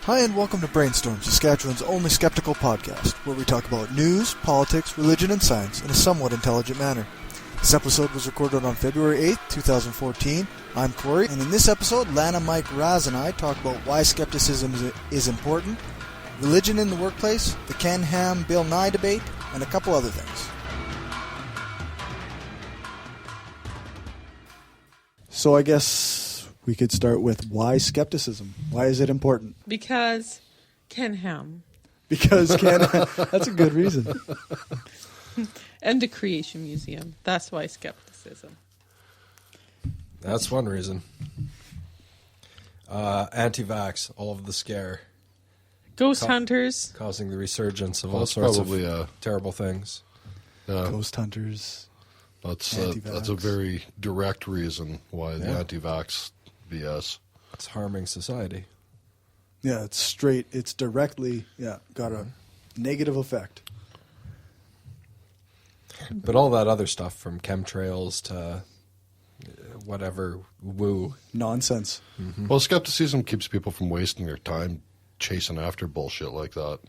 Hi and welcome to Brainstorm, Saskatchewan's only skeptical podcast, where we talk about news, politics, religion, and science in a somewhat intelligent manner. This episode was recorded on February 8th, 2014. I'm Corey, and in this episode, Lana, Mike, Raz, and I talk about why skepticism is important, religion in the workplace, the Ken Ham Bill Nye debate, and a couple other things. So I guess we could start with why skepticism. Why is it important? Because Ken Ham. Because Ken Ham. That's a good reason. And the Creation Museum. That's why skepticism. That's one reason. Anti-vax, all of the scare. Ghost hunters. Causing the resurgence of all sorts of terrible things. Ghost hunters. That's a very direct reason why the anti-vax BS. It's harming society. Yeah, it's straight. It's directly, got a negative effect. But all that other stuff, from chemtrails to whatever woo. Nonsense. Mm-hmm. Well, skepticism keeps people from wasting their time chasing after bullshit like that.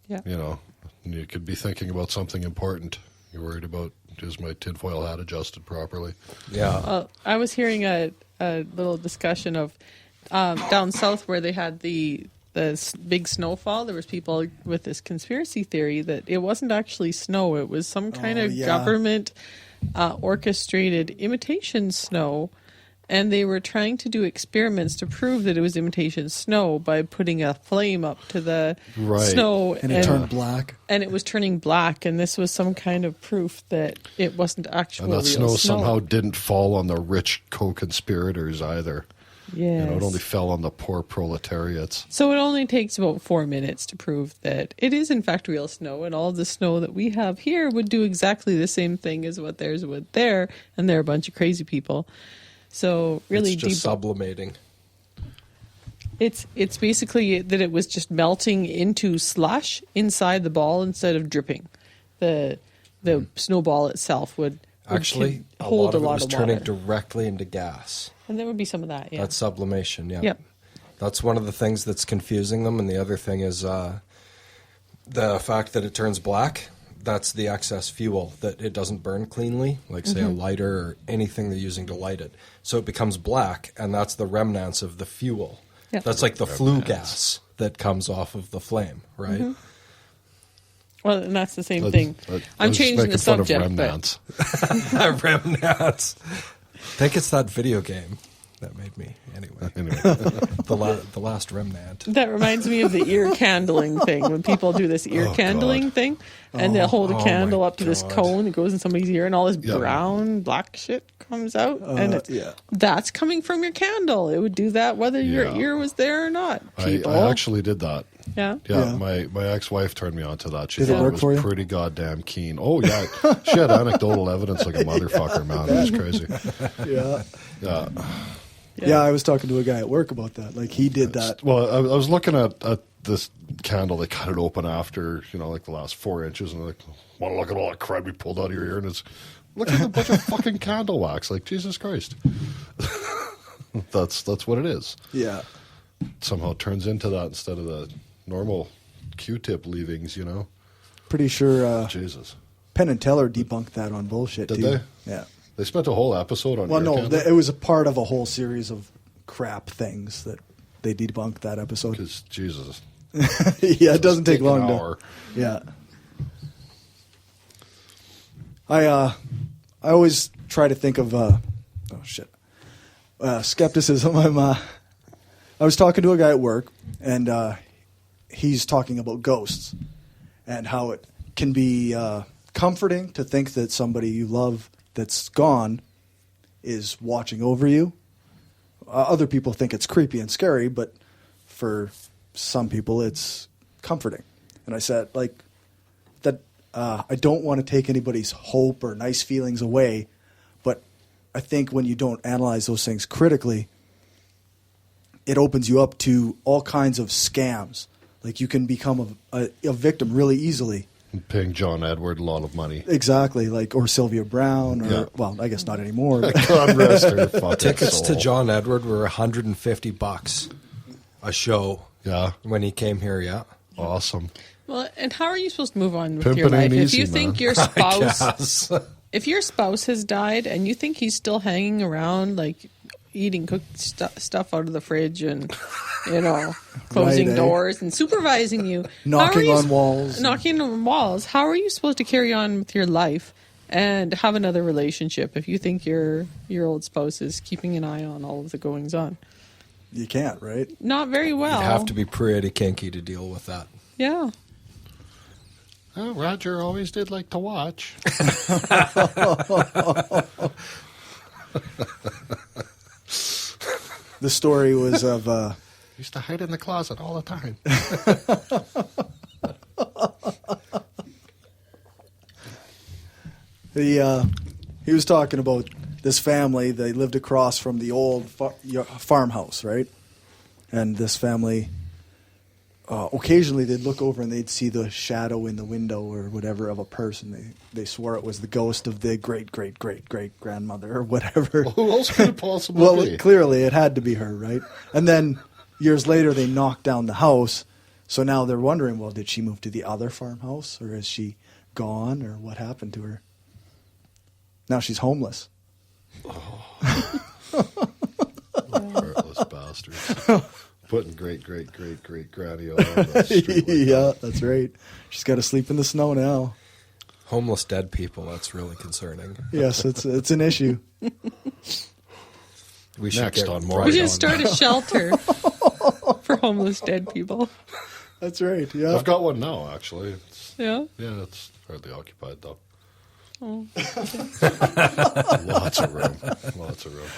Yeah. You know, you could be thinking about something important. You're worried about, is my tinfoil hat adjusted properly? Yeah. I was hearing a little discussion of down south where they had the big snowfall. There was people with this conspiracy theory that it wasn't actually snow. It was some kind of government orchestrated imitation snow. And they were trying to do experiments to prove that it was imitation snow by putting a flame up to the snow. And it turned black. And it was turning black, and this was some kind of proof that it wasn't actually real snow. And that snow somehow didn't fall on the rich co-conspirators either. Yes. You know, it only fell on the poor proletariats. So it only takes about 4 minutes to prove that it is in fact real snow, and all the snow that we have here would do exactly the same thing as what theirs would there, and they're a bunch of crazy people. So really, it's just sublimating. It's basically that it was just melting into slush inside the ball instead of dripping. The snowball itself would actually hold a lot of water. It was turning directly into gas. And there would be some of that. Yeah, that's sublimation. Yeah, yep. That's one of the things that's confusing them, and the other thing is the fact that it turns black. That's the excess fuel, that it doesn't burn cleanly, like, say, a lighter or anything they're using to light it. So it becomes black, and that's the remnants of the fuel. Yep. That's like the flue gas that comes off of the flame, right? Mm-hmm. Well, and that's the same thing. I'm changing the subject. Remnants. Remnants. I think it's that video game that made me, anyway. The last remnant. That reminds me of the ear candling thing, when people do this ear candling thing, and they'll hold a candle up to this cone, it goes in somebody's ear, and all this brown, black shit comes out, and that's coming from your candle. It would do that whether your ear was there or not. I actually did that. Yeah? Yeah, my ex-wife turned me on to that. She did thought it was pretty goddamn keen. Oh, yeah. She had anecdotal evidence like a motherfucker, man. It was crazy. Yeah. Yeah, I was talking to a guy at work about that. Like, he did that. Well, I was looking at this candle. They cut it open after, like the last 4 inches. And they're like, want to look at all that crud we pulled out of your ear? And it's, look at a bunch of fucking candle wax. Like, Jesus Christ. That's what it is. Yeah. It somehow turns into that instead of the normal Q-tip leavings, Pretty sure Jesus. Penn and Teller debunked that on bullshit, Did too. they? Yeah. They spent a whole episode on. Well, no, it was a part of a whole series of crap things that they debunked that episode. Because Jesus, yeah, it doesn't take long to. Yeah, I always try to think of skepticism. I was talking to a guy at work, and he's talking about ghosts and how it can be comforting to think that somebody you love that's gone is watching over you. Other people think it's creepy and scary, but for some people it's comforting. And I said, that I don't want to take anybody's hope or nice feelings away, but I think when you don't analyze those things critically, it opens you up to all kinds of scams. Like, you can become a victim really easily. Paying John Edward a lot of money. Exactly, or Sylvia Brown, or well, I guess not anymore. God rest her fucking Tickets soul. to John Edward were $150. a show. Yeah. When he came here, yeah. Awesome. Well, and how are you supposed to move on with Pimpin' your life ain't if easy, you man. think your spouse, Yes. if your spouse has died and you think he's still hanging around, like eating cooked stuff out of the fridge and closing Right, eh? doors and supervising you, Knocking on walls. knocking on walls. How are you supposed to carry on with your life and have another relationship if you think your old spouse is keeping an eye on all of the goings on? You can't, right? Not very well. You have to be pretty kinky to deal with that. Yeah. Oh, Roger always did like to watch. The story was of Used to hide in the closet all the time. he was talking about this family. They lived across from the old farmhouse, right? And this family, occasionally they'd look over and they'd see the shadow in the window or whatever of a person. They swore it was the ghost of the great-great-great-great-grandmother or whatever. Who else could it possibly Well, be? clearly it had to be her, right? And then years later they knocked down the house. So now they're wondering, well, did she move to the other farmhouse or is she gone or what happened to her? Now she's homeless. Heartless bastards. Putting great-great-great-great-granny all over the street. Yeah, that's right. She's got to sleep in the snow now. Homeless dead people, that's really concerning. Yes, it's an issue. We should Next get on more. right We should on start that. a shelter for homeless dead people. That's right. Yeah. I've got one now, actually. Yeah. Yeah, it's hardly occupied, though. Oh. Lots of room. Lots of room.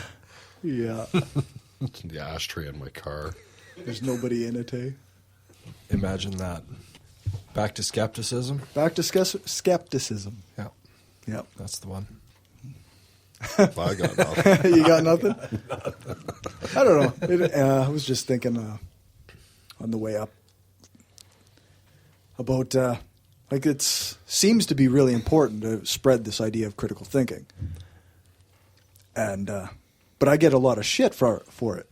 Yeah. It's in the ashtray in my car. There's nobody in it, eh? Imagine that. Back to skepticism. Back to skepticism. Yeah, Yep. that's the one. I got nothing. You got nothing? I don't know. I was just thinking on the way up about like it seems to be really important to spread this idea of critical thinking, and but I get a lot of shit for it.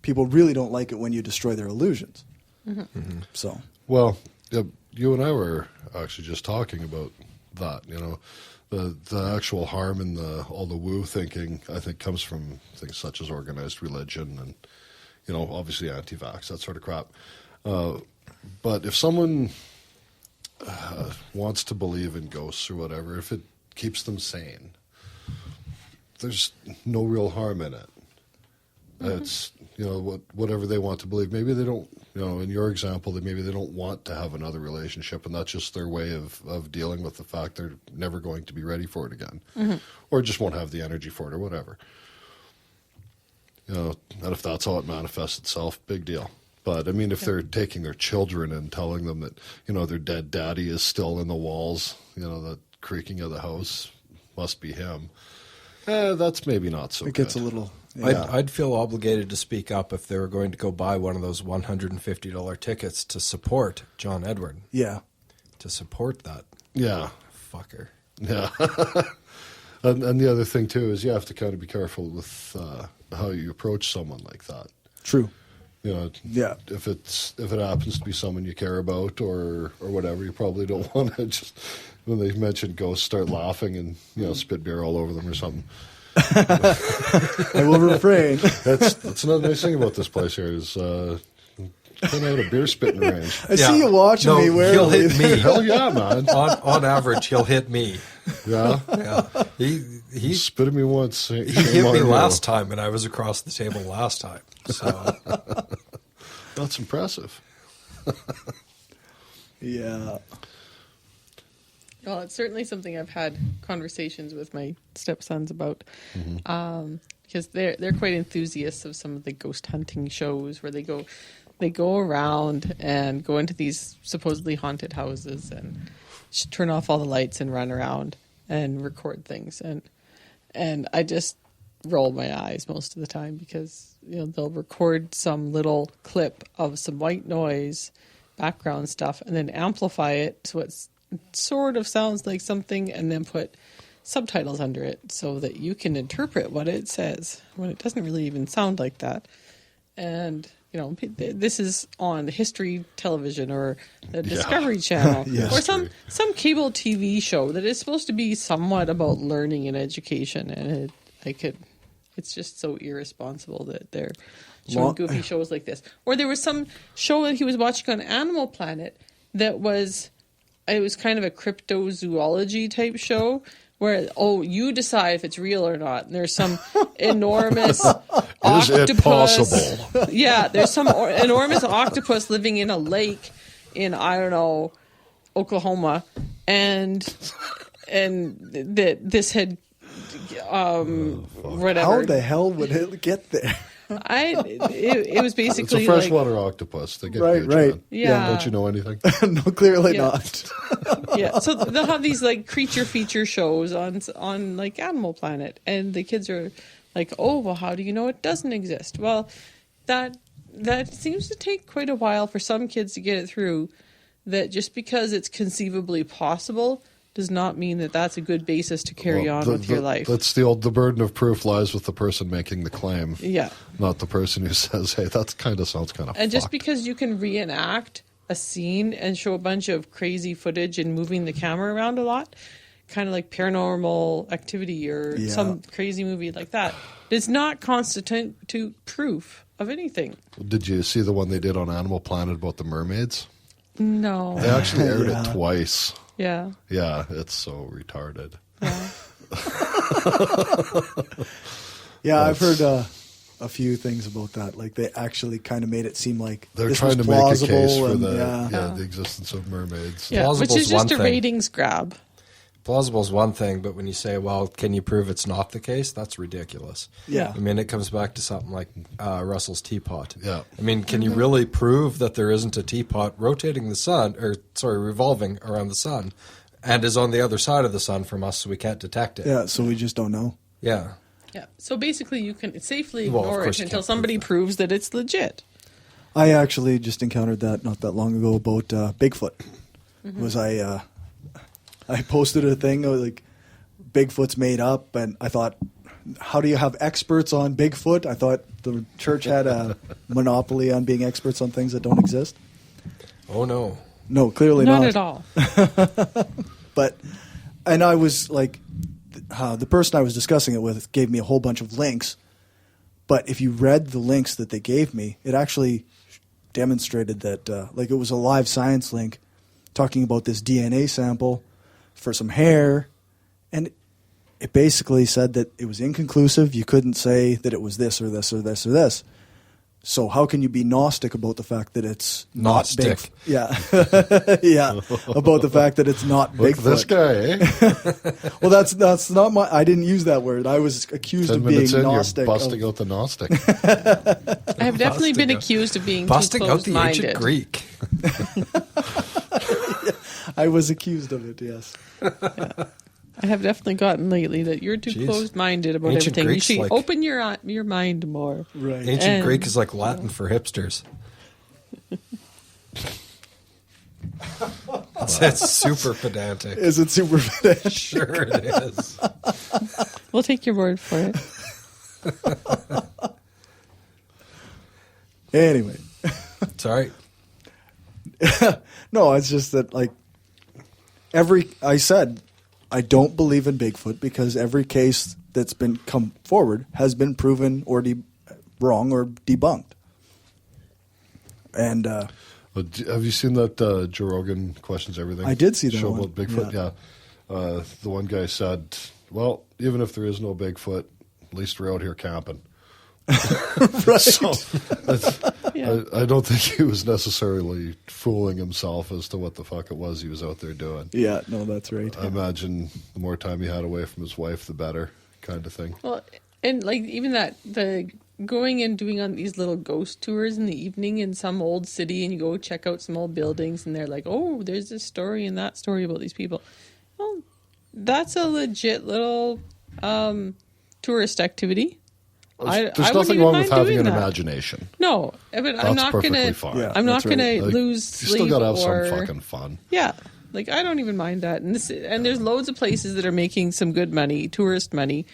People really don't like it when you destroy their illusions. Mm-hmm. So Well, you and I were actually just talking about that. The actual harm in all the woo thinking, I think, comes from things such as organized religion and, obviously anti-vax, that sort of crap. But if someone wants to believe in ghosts or whatever, if it keeps them sane, there's no real harm in it. It's, whatever they want to believe. Maybe they don't, in your example, maybe they don't want to have another relationship, and that's just their way of dealing with the fact they're never going to be ready for it again, or just won't have the energy for it, or whatever. And if that's how it manifests itself, big deal. But, I mean, if they're taking their children and telling them that, their dead daddy is still in the walls, that creaking of the house must be him, that's maybe not so it good. gets a little. Yeah. I'd feel obligated to speak up if they were going to go buy one of those $150 tickets to support John Edward. Yeah. To support that Yeah. fucker. Yeah. and the other thing, too, is you have to kind of be careful with how you approach someone like that. True. Yeah. If it happens to be someone you care about or whatever, you probably don't want to just, when they mention ghosts, start laughing and, spit beer all over them or something. I will refrain. That's another nice thing about this place here is kind of a beer spitting range. I see you watching me he'll warily. hit me. Hell yeah, man. on average, he'll hit me. Yeah. Yeah, he Spit at me once. he hit me last time, and I was across the table last time. So That's impressive. Yeah. Well, it's certainly something I've had conversations with my stepsons about, because they're quite enthusiasts of some of the ghost hunting shows where they go around and go into these supposedly haunted houses and turn off all the lights and run around and record things, and I just roll my eyes most of the time because they'll record some little clip of some white noise, background stuff, and then amplify it so it sort of sounds like something, and then put subtitles under it so that you can interpret what it says when it doesn't really even sound like that. And this is on the History Television or the Discovery Channel or some cable TV show that is supposed to be somewhat about learning and education, and it's just so irresponsible that they're showing goofy shows like this. Or there was some show that he was watching on Animal Planet that was kind of a cryptozoology type show where, you decide if it's real or not. And there's some enormous octopus. Is it possible? Yeah, there's some enormous octopus living in a lake in, I don't know, Oklahoma. And that this had, whatever. How the hell would it get there? It was basically it's a freshwater octopus. They get right. Yeah. Don't you know anything? No, clearly not. Yeah. So they'll have these like creature feature shows on like Animal Planet, and the kids are like, "Oh, well, how do you know it doesn't exist?" Well, that seems to take quite a while for some kids to get it through. That just because it's conceivably possible does not mean that that's a good basis to carry on with your life. That's the burden of proof lies with the person making the claim. Yeah. Not the person who says, hey, that kind of sounds kind of And fucked. just because you can reenact a scene and show a bunch of crazy footage and moving the camera around a lot, kind of like Paranormal Activity or some crazy movie like that, does not constitute proof of anything. Did you see the one they did on Animal Planet about the mermaids? No. They actually aired it twice. Yeah. Yeah, it's so retarded. Yeah, I've heard a few things about that. Like they actually kind of made it seem like They're this trying was to make a plausible case for and, the existence of mermaids. Yeah, which Plausible's is just one a thing. ratings grab. Plausible is one thing, but when you say, well, can you prove it's not the case? That's ridiculous. Yeah. I mean, it comes back to something like Russell's teapot. Yeah. I mean, can you really prove that there isn't a teapot rotating the sun, revolving around the sun, and is on the other side of the sun from us so we can't detect it? Yeah, so we just don't know. Yeah. Yeah. So basically, you can safely Well, of ignore course it you until can't somebody prove proves that it's legit. I actually just encountered that not that long ago about Bigfoot. Was I posted a thing like Bigfoot's made up, and I thought, how do you have experts on Bigfoot? I thought the church had a monopoly on being experts on things that don't exist. Oh, no. No, clearly not. Not at all. But, and I was like, the person I was discussing it with gave me a whole bunch of links. But if you read the links that they gave me, it actually demonstrated that, like it was a live science link talking about this DNA sample for some hair. And it basically said that it was inconclusive. You couldn't say that it was this or this or this or this. So how can you be Gnostic about the fact that it's not Gnostic. Bigfoot? Yeah. Yeah. About the fact that it's not Look, Bigfoot. this guy, eh? Well, that's not my. I didn't use that word. I was accused 10 of being minutes in, Gnostic. you're busting out the Gnostic. I have definitely been accused of being Busting too out the ancient closed-minded. Greek. I was accused of it. Yes. I have definitely gotten lately that you're too Jeez. closed-minded about Ancient everything. Greek's you should like- open your mind more. Right. Ancient And- Greek is like Latin for hipsters. It's super pedantic. Is it super pedantic? Sure it is. We'll take your word for it. Anyway, Sorry. no, it's just that like I said I don't believe in Bigfoot because every case that's been come forward has been proven or wrong or debunked. And Have you seen that Joe Rogan Questions Everything? I did see that show one. about Bigfoot. Yeah. The one guy said, "Well, even if there is no Bigfoot, at least we're out here camping." right. So Yeah. I don't think he was necessarily fooling himself as to what the fuck it was he was out there doing. Yeah, no, that's right. I imagine the more time he had away from his wife, the better, kind of thing. Well, and like even the going and doing on these little ghost tours in the evening in some old city, and you go check out some old buildings, and they're like, "Oh, there's this story and that story about these people." Well, that's a legit little tourist activity. There's I wouldn't nothing even wrong mind with having doing an that. imagination. No, but I'm That's not perfectly gonna. fine. Yeah. I'm not that's right. gonna Like, lose you sleep still got to have or some fucking fun. yeah. Like I don't even mind that, and there's loads of places that are making some good money, tourist money,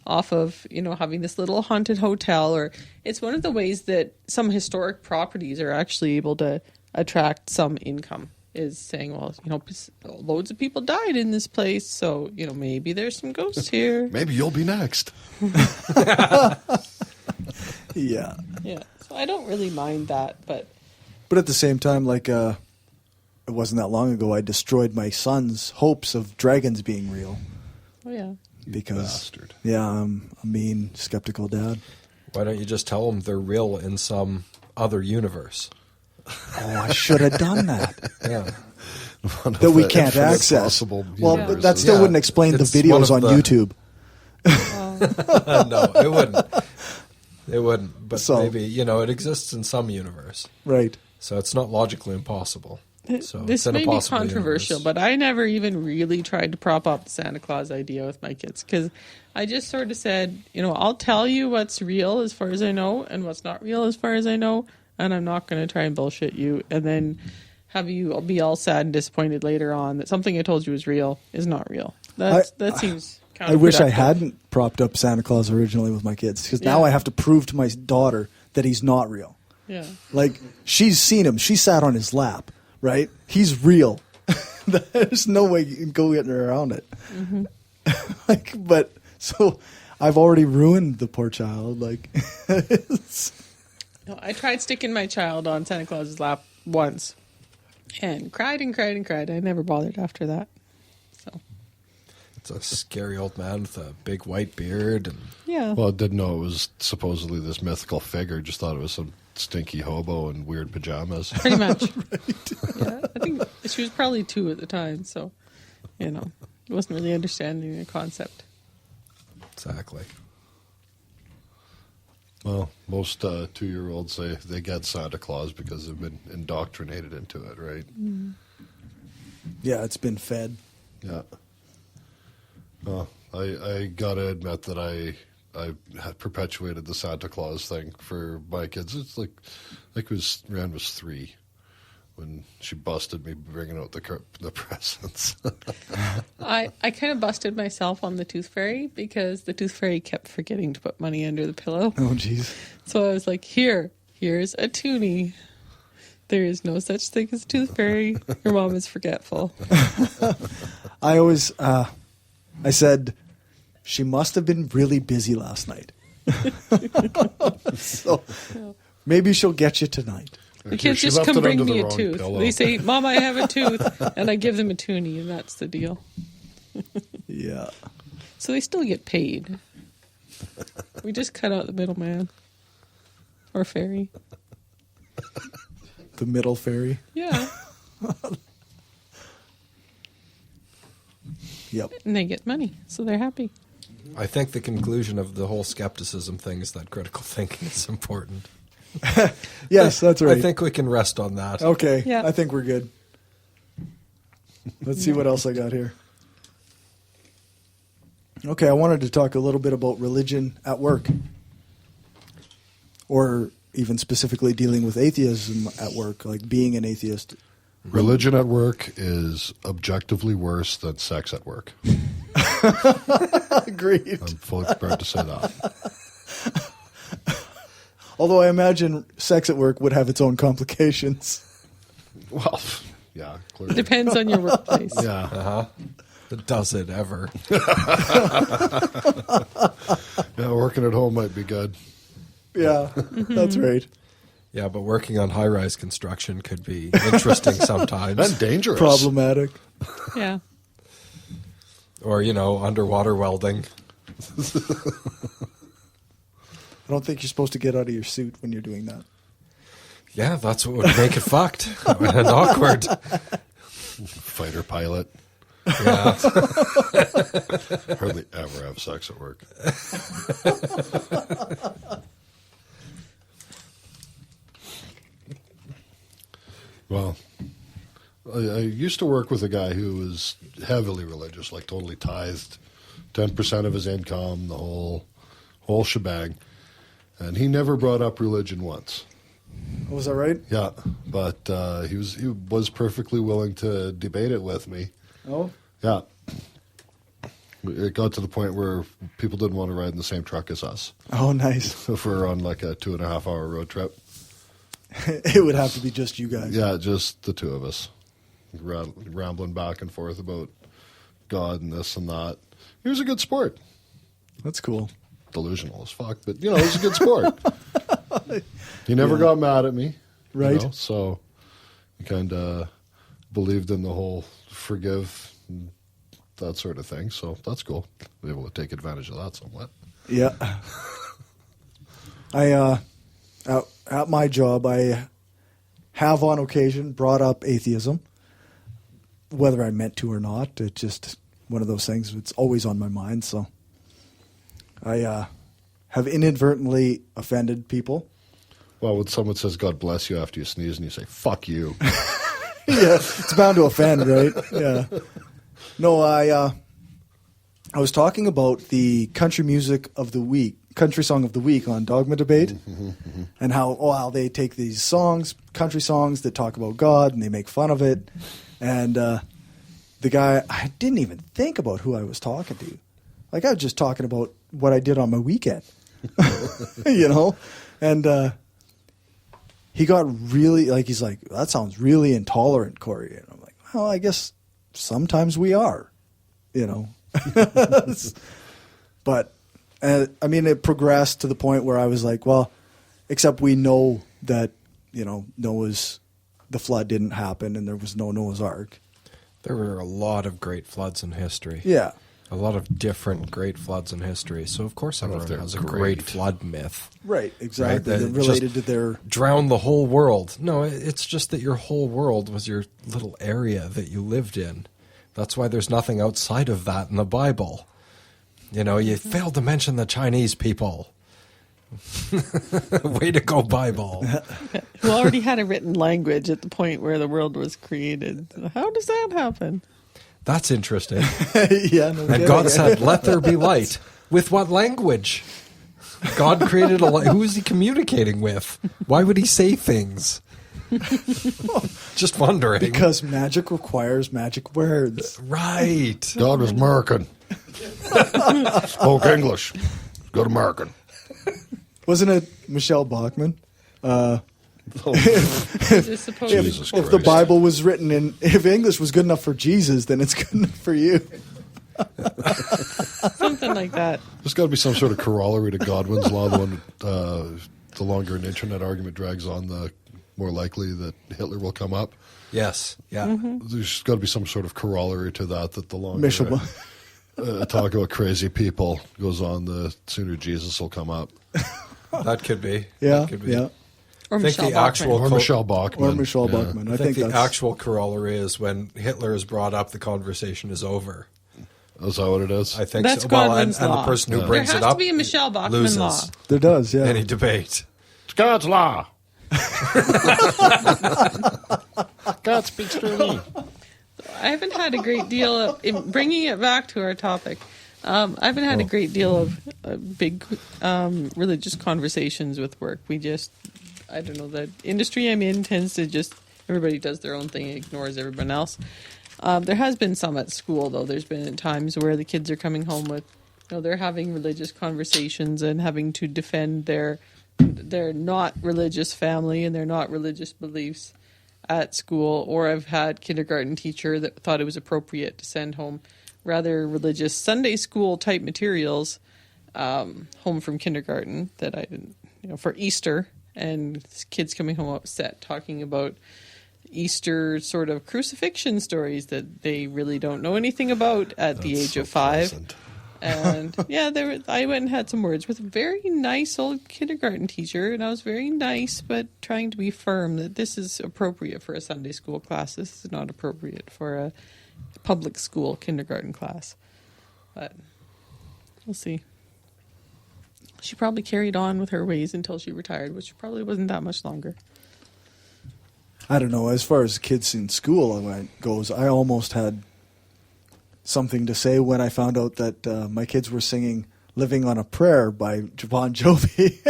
off of, having this little haunted hotel, or it's one of the ways that some historic properties are actually able to attract some income, is saying, well, loads of people died in this place, so, maybe there's some ghosts here. Maybe you'll be next. Yeah. Yeah. So I don't really mind that, but at the same time, like, it wasn't that long ago, I destroyed my son's hopes of dragons being real. oh yeah. Because, Bastard. yeah, I'm a mean, skeptical dad. Why don't you just tell them they're real in some other universe? Oh, I should have done that. Yeah. One of That we the can't infinite access. possible Well, Yeah. but that still Yeah. wouldn't explain the It's one videos of on the- YouTube. No, it wouldn't. It wouldn't. But So- maybe, it exists in some universe. Right. So it's not logically impossible. So This it's in a may be possible controversial, universe. but I never even really tried to prop up the Santa Claus idea with my kids, because I just sort of said, I'll tell you what's real as far as I know and what's not real as far as I know, and I'm not going to try and bullshit you and then have you be all sad and disappointed later on that something I told you was real is not real. That seems counterproductive. I wish I hadn't propped up Santa Claus originally with my kids, because now Yeah. I have to prove to my daughter that he's not real. Yeah. Like, she's seen him. She sat on his lap, right? He's real. There's no way you can go getting around it. Mm-hmm. But so I've already ruined the poor child. Like, No, I tried sticking my child on Santa Claus's lap once and cried and cried and cried. I never bothered after that. So, It's a scary old man with a big white beard. And yeah. Well, I didn't know it was supposedly this mythical figure. Just thought it was some stinky hobo in weird pajamas. Pretty much. Yeah, I think she was probably 2 at the time, so, wasn't really understanding the concept. exactly. Well, most 2-year-olds say they get Santa Claus because they've been indoctrinated into it, right? yeah, it's been fed. Yeah. Well, I gotta admit that I had perpetuated the Santa Claus thing for my kids. It's like Rand was 3 when she busted me bringing out the presents. I kind of busted myself on the Tooth Fairy because the Tooth Fairy kept forgetting to put money under the pillow. Oh, jeez. So I was like, here's a toonie. There is no such thing as a Tooth Fairy. Your mom is forgetful. I always, I said, she must have been really busy last night. So maybe she'll get you tonight. The kids She just left come it bring under the me a wrong tooth. pillow. They say, Mom, I have a tooth. And I give them a toonie, and that's the deal. Yeah. So they still get paid. We just cut out the middleman. Or fairy. The middle fairy. Yeah. Yep. And they get money, so they're happy. I think the conclusion of the whole skepticism thing is that critical thinking is important. Yes, that's right. I think we can rest on that. Okay. Yeah. I think we're good. Let's see what else I got here. Okay, I wanted to talk a little bit about religion at work. Or even specifically dealing with atheism at work, like being an atheist. Religion at work is objectively worse than sex at work. Agreed. I'm fully prepared to say that. Although I imagine sex at work would have its own complications. Well, yeah, clearly. Depends on your workplace. Yeah. Does it ever? Yeah, working at home might be good. Yeah, that's right. Yeah, but working on high-rise construction could be interesting sometimes. And dangerous. Problematic. Yeah. Or, underwater welding. I don't think you're supposed to get out of your suit when you're doing that. Yeah, that's what would make it fucked and awkward. Fighter pilot. Yeah. Hardly ever have sex at work. Well, I used to work with a guy who was heavily religious, like totally tithed 10% of his income, the whole shebang. And he never brought up religion once. Was that right? Yeah, but he was perfectly willing to debate it with me. Oh, Yeah. It got to the point where people didn't want to ride in the same truck as us. Oh, nice. If we're on like a 2.5-hour road trip. It would have to be just you guys. Yeah, just the two of us. Rambling back and forth about God and this and that. He was a good sport. That's cool. Delusional as fuck, but, he was a good sport. He never got mad at me. Right. So he kind of believed in the whole forgive and that sort of thing. So that's cool. Be able to take advantage of that somewhat. Yeah. At my job, I have on occasion brought up atheism, whether I meant to or not. It's just one of those things. It's always on my mind. So I have inadvertently offended people. Well, when someone says God bless you after you sneeze and you say, fuck you. Yeah, it's bound to offend, right? Yeah. No, I was talking about the country song of the week on Dogma Debate, and how they take these country songs that talk about God, and they make fun of it. And the guy, I didn't even think about who I was talking to. Like, I was just talking about what I did on my weekend, And he got really, he's like, that sounds really intolerant, Corey. And I'm like, well, I guess sometimes we are, But, it progressed to the point where I was like, well, except we know that, the flood didn't happen and there was no Noah's Ark. There were a lot of great floods in history. Yeah. A lot of different great floods in history. So, of course, everyone has a great flood myth. Right, exactly. Right? That related to their... Drown the whole world. No, it's just that your whole world was your little area that you lived in. That's why there's nothing outside of that in the Bible. You failed to mention the Chinese people. Way to go, Bible. Who already had a written language at the point where the world was created. How does that happen? That's interesting. Yeah, no And kidding. God said, let there be light. With what language? God created a light. Who is he communicating with? Why would he say things? Just wondering. Because magic requires magic words. Right. God was American. Spoke English. Good American. Wasn't it Michelle Bachmann? Jesus If the Bible was written if English was good enough for Jesus, then it's good enough for you. Something like that. There's got to be some sort of corollary to Godwin's law. The longer an internet argument drags on, the more likely that Hitler will come up. Yes. Yeah. Mm-hmm. There's got to be some sort of corollary to that the longer Michelle talk about crazy people goes on, the sooner Jesus will come up. That could be. Yeah, That could be. yeah. Or I think Michelle the Bachmann. actual Or Michelle Bachmann. Or Michelle Yeah. Bachmann. I think the that's actual corollary is when Hitler is brought up, the conversation is over. Is that what it is? I think That's so. Well, Godwin's and the law. person who There brings has it up to be a Michelle Bachmann loses law. There does, yeah. any debate. It's God's law. God speaks through me. I haven't had a great deal of, in bringing it back to our topic, I haven't had a great deal of big religious conversations with work. I don't know, the industry I'm in tends to just, everybody does their own thing, ignores everyone else. There has been some at school, though. There's been times where the kids are coming home with, they're having religious conversations and having to defend their not religious family and their not religious beliefs at school. Or I've had kindergarten teacher that thought it was appropriate to send home rather religious Sunday school type materials home from kindergarten that I didn't, for Easter, and kids coming home upset talking about Easter sort of crucifixion stories that they really don't know anything about at the age of 5. Pleasant. And yeah, I went and had some words with a very nice old kindergarten teacher, and I was very nice, but trying to be firm that this is appropriate for a Sunday school class. This is not appropriate for a public school kindergarten class. But we'll see. She probably carried on with her ways until she retired, which probably wasn't that much longer. I don't know. As far as kids in school goes, I almost had something to say when I found out that my kids were singing "Living on a Prayer" by Bon Jovi.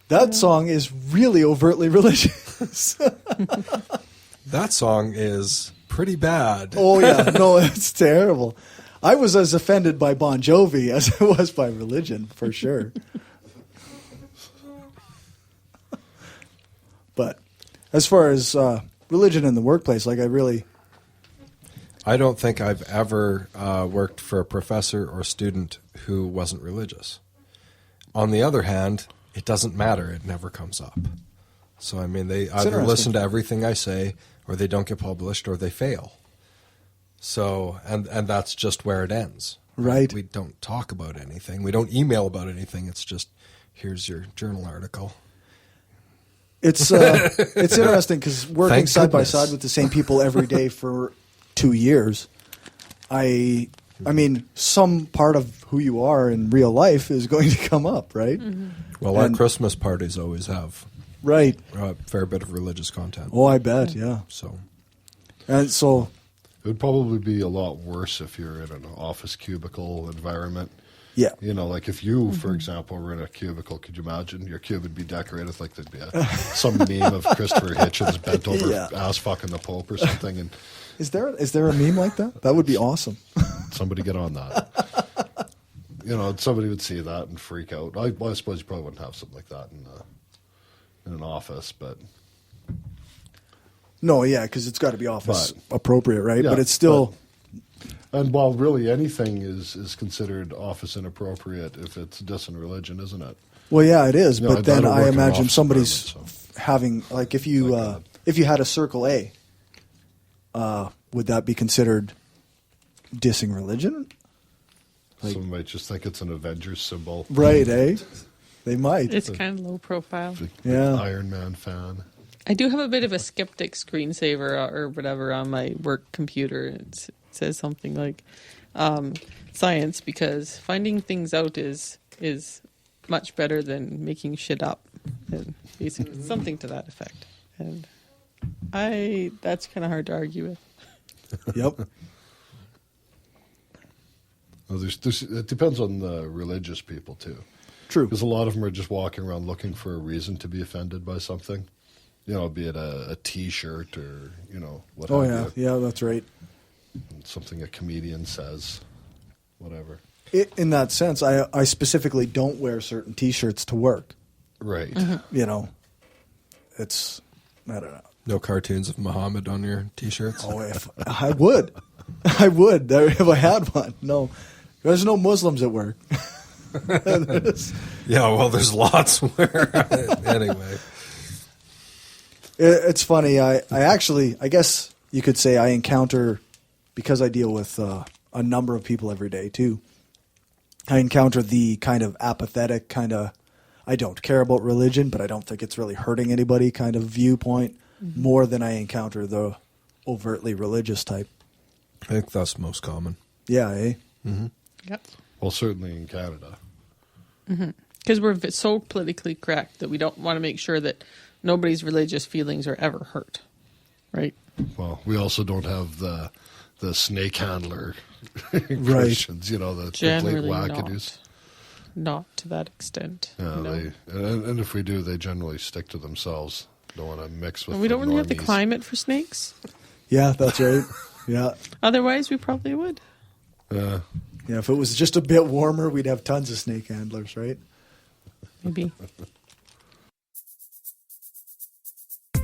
That song is really overtly religious. That song is pretty bad. Oh, yeah. No, it's terrible. I was as offended by Bon Jovi as I was by religion, for sure. But as far as religion in the workplace, like I don't think I've ever worked for a professor or student who wasn't religious. On the other hand, it doesn't matter. It never comes up. So, I mean, they either listen to everything I say, or they don't get published, or they fail. So, and that's just where it ends. Right. We don't talk about anything. We don't email about anything. It's just, here's your journal article. it's interesting because working Thank side by goodness. side with the same people every day for 2 years, I mean, some part of who you are in real life is going to come up, right? Mm-hmm. Well, our Christmas parties always have Right. a fair bit of religious content. Oh, I bet, yeah. So, And so, It would probably be a lot worse if you're in an office cubicle environment. yeah. You know, like if you, for example, were in a cubicle, could you imagine your cube would be decorated like there'd be some meme of Christopher Hitchens bent over Yeah. ass fucking the Pope or something, and Is there a meme like that? That would be awesome. somebody get on that. You know, somebody would see that and freak out. I suppose you probably wouldn't have something like that in an office, but No, yeah, because it's got to be office But- appropriate, right? Yeah, but it's still, and while really anything is considered office inappropriate if it's dissing religion, isn't it? well, yeah, it is. No, but I then don't I work in imagine office somebody's environment, having, like, if My you God. had a Circle A, would that be considered dissing religion? Like- Some might just think it's an Avengers symbol. Right, eh? They might. It's kind of low profile. Yeah. Iron Man fan. I do have a bit of a skeptic screensaver or whatever on my work computer. It says something like science, because finding things out is much better than making shit up. And basically something to that effect. And that's kind of hard to argue with. Yep. Well, it depends on the religious people too, True. because a lot of them are just walking around looking for a reason to be offended by something. You know, be it a T-shirt or what. Oh, have yeah. you. Yeah, that's right. Something a comedian says, whatever. In that sense, I specifically don't wear certain T-shirts to work. Right. You know, it's, I don't know. no cartoons of Muhammad on your T-shirts. Oh, if I would. I would if I had one. No, there's no Muslims at work. Yeah, well, there's lots where. Anyway. It's funny. I guess you could say I encounter, because I deal with a number of people every day too. I encounter the kind of apathetic, kind of, I don't care about religion, but I don't think it's really hurting anybody kind of viewpoint more than I encounter the overtly religious type. I think that's most common. Yeah, eh? Yep. Well, certainly in Canada. Because we're so politically correct that we don't want to make sure that nobody's religious feelings are ever hurt. Right? Well, we also don't have the snake handler Christians, the complete Generally wackadoos. not to that extent. Yeah, No. and if we do, they generally stick to themselves. Don't want to mix with. And we don't really have the normies. climate for snakes. Yeah, that's right. Yeah. Otherwise, we probably would. Yeah, if it was just a bit warmer, we'd have tons of snake handlers, right? Maybe.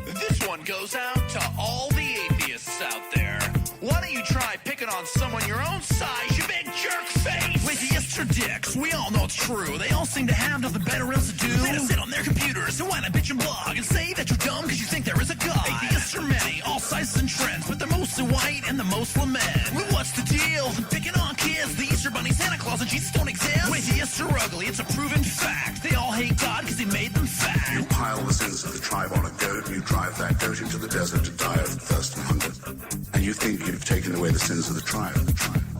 This one goes out to all the atheists out there. Why don't you try picking on someone your own size, you big jerk face? Atheists are dicks, we all know it's true. They all seem to have nothing better else to do than to sit on their computers and whine a bitch and blog and say that you're dumb because you think there is a God. Atheists are many, all sizes and trends, but they're mostly white and the most lament. Well, what's the deal? Picking on kids, the Easter Bunny, Santa Claus, and Jesus don't exist. Atheists are ugly, it's a proven fact. They all hate God because he made them fat. You pile the sins of the tribe on a goat, and you drive that goat into the desert to die of thirst and hunger. And you think you've taken away the sins of the tribe.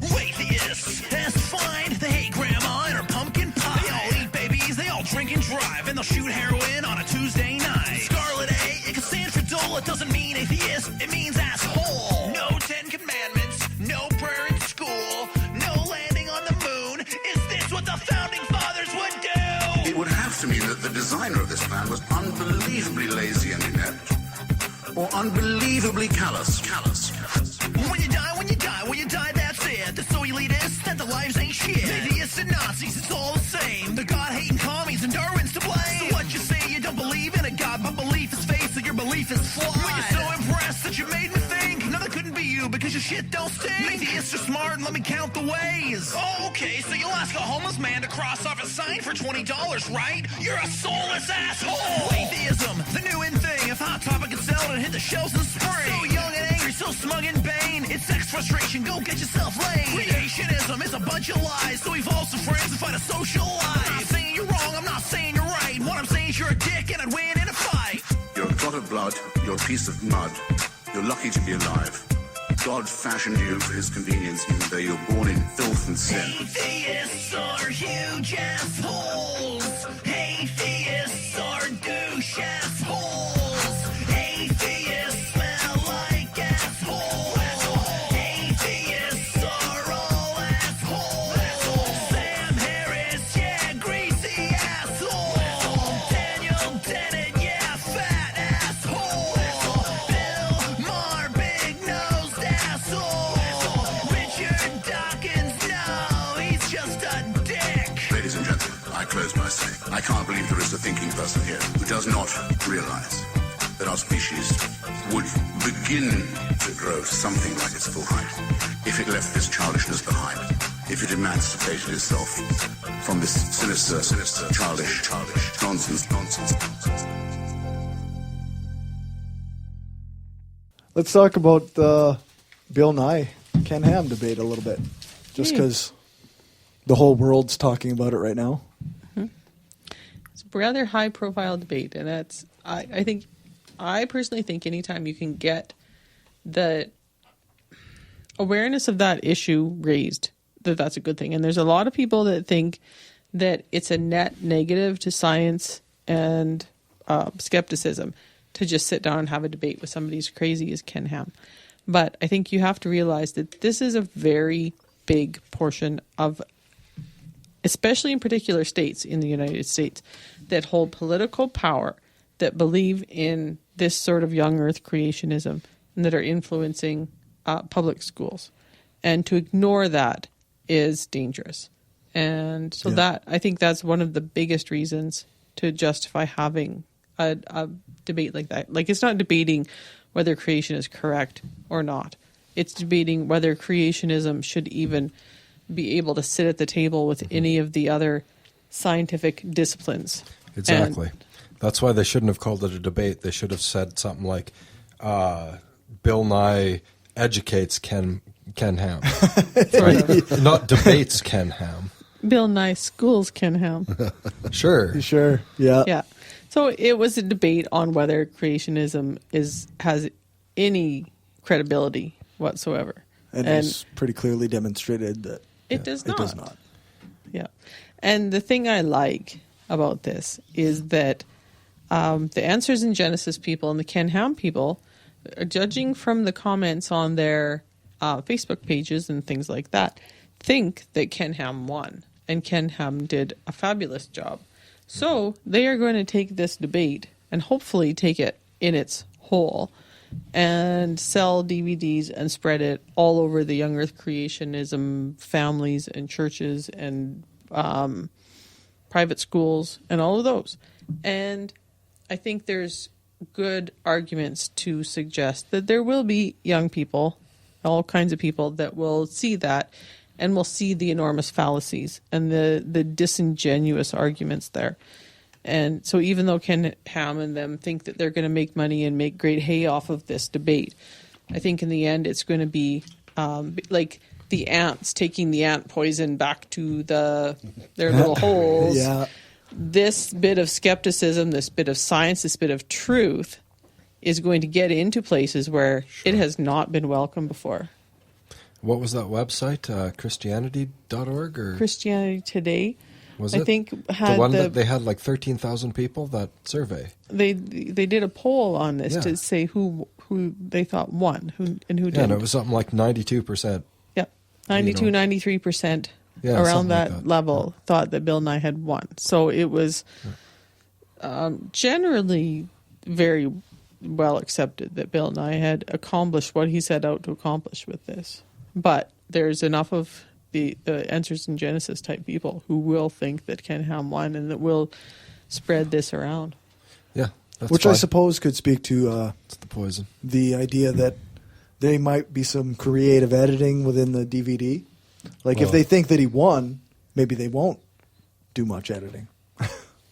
Atheists, that's fine. They hate grandma and her pumpkin pie. They all eat babies, they all drink and drive, and they'll shoot heroin on a Tuesday night. Scarlet A and Cassandra Dole, it doesn't mean atheist, it means asshole. No 10 Commandments, no prayer in school, no landing on the moon. Is this what the founding fathers would do? It would have to mean that the designer of this plan was unbelievably lazy and inept. Or unbelievably callous. you die, when you die, that's it. They're so elitist that their lives ain't shit. Atheists and Nazis, it's all the same. The God-hating commies and Darwin's to blame. So what you say, you don't believe in a God, but belief is faith, so your belief is flawed. When you're so impressed that you made me think, no, that couldn't be you, because your shit don't stink. Atheists are smart, and let me count the ways. Oh, okay, so you'll ask a homeless man to cross off a sign for $20, right? You're a soulless asshole. Atheism, the new in thing. If Hot Topic could sell it and hit the shelves in spring. So young and angry, so smug and vain. It's sex frustration, go get yourself laid. Creationism is a bunch of lies, so evolve some friends and find a social life. I'm not saying you're wrong, I'm not saying you're right. What I'm saying is you're a dick and I'd win in a fight. You're a clot of blood, you're a piece of mud. You're lucky to be alive. God fashioned you for his convenience, even though you're born in filth and sin. Atheists are huge assholes. Atheists are douche assholes. Atheists smell like assholes. Atheists are all assholes. Sam Harris, yeah, greasy asshole. Daniel Dennett, yeah, fat asshole. Bill Maher, big-nosed asshole. Richard Dawkins, no, he's just a dick. Ladies and gentlemen, I close by saying, I can't believe there is a thinking person here who does not realize that our species would begin to grow to something like its full height if it left this childishness behind, if it emancipated itself from this sinister, childish nonsense. Let's talk about the Bill Nye, Ken Ham debate a little bit, just because the whole world's talking about it right now. It's a rather high-profile debate, and that's I personally think anytime you can get the awareness of that issue raised, that's a good thing. And there's a lot of people that think that it's a net negative to science and skepticism to just sit down and have a debate with somebody as crazy as Ken Ham. But I think you have to realize that this is a very big portion of, especially in particular states in the United States, that hold political power, that believe in this sort of young earth creationism, and that are influencing public schools. And to ignore that is dangerous. And so that, I think that's one of the biggest reasons to justify having a debate like that. Like, it's not debating whether creation is correct or not. It's debating whether creationism should even be able to sit at the table with any of the other scientific disciplines. Exactly. That's why they shouldn't have called it a debate. They should have said something like, Bill Nye educates Ken Ham. Right? Not debates Ken Ham. Bill Nye schools Ken Ham. Sure. Sure, yeah. Yeah. So it was a debate on whether creationism has any credibility whatsoever. And it's pretty clearly demonstrated that it does not. It does not. Yeah. And the thing I like about this is that the Answers in Genesis people and the Ken Ham people, judging from the comments on their Facebook pages and things like that, think that Ken Ham won. And Ken Ham did a fabulous job. So they are going to take this debate and hopefully take it in its whole and sell DVDs and spread it all over the young earth creationism families and churches and private schools and all of those. And I think there's good arguments to suggest that there will be young people, all kinds of people, that will see that and will see the enormous fallacies and the disingenuous arguments there. And so even though Ken Ham and them think that they're going to make money and make great hay off of this debate, I think in the end it's going to be like the ants taking the ant poison back to their little holes. Yeah. This bit of skepticism, this bit of science, this bit of truth is going to get into places where it has not been welcome before. What was that website? Christianity.org or Christianity Today, was it? I think, had the one that they had like 13,000 people, that survey. They did a poll on this to say who they thought won, who didn't. And it was something like 92%. Yeah, 93% around that level thought that Bill Nye had won. So it was generally very well accepted that Bill Nye had accomplished what he set out to accomplish with this. But there's enough of the Answers in Genesis type people who will think that Ken Ham won and that will spread this around. Yeah. That's Which fine. I suppose could speak to It's the poison. the idea that there might be some creative editing within the DVD. Like if Well- they think that he won, maybe they won't do much editing.